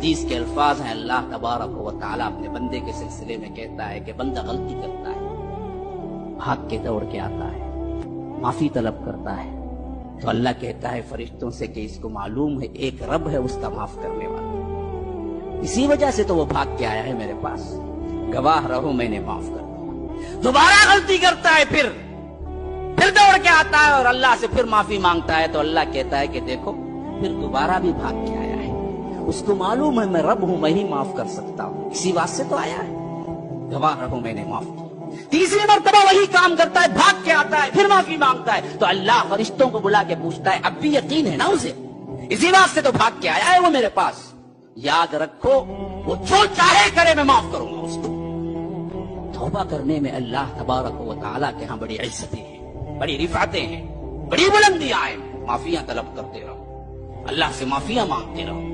हदीस के अल्फाज हैं, अल्लाह तबारक व तआला अपने बंदे के सिलसिले में कहता है कि बंदा गलती करता है, भाग के दौड़ के आता है, माफी तलब करता है, तो अल्लाह कहता है फरिश्तों से कि इसको मालूम है एक रब है उसका माफ करने वाला, इसी वजह से तो वो भाग के आया है मेरे पास, गवाह रहो मैंने माफ कर दिया। दोबारा गलती करता है, फिर दौड़ के आता है और अल्लाह से फिर माफी मांगता है, तो अल्लाह कहता है कि देखो फिर दोबारा भी भाग के आया है, उसको मालूम है मैं रब हूं, मैं ही माफ कर सकता हूं, इसी बात से तो आया है, गवाह रहो मैंने माफ किया। तीसरी मर्तबा वही काम करता है, भाग के आता है, फिर माफी मांगता है, तो अल्लाह फरिश्तों को बुला के पूछता है अब भी यकीन है ना उसे, इसी बात से तो भाग के आया है वो मेरे पास, याद रखो वो जो चाहे करे मैं माफ करूंगा उसको। तौबा करने में अल्लाह तबारक व तआला के यहां बड़ी इज्जतें हैं, बड़ी रिफातें हैं, बड़ी बुलंदियां हैं। माफियां तलब करते रहो, अल्लाह से माफियां मांगते रहो।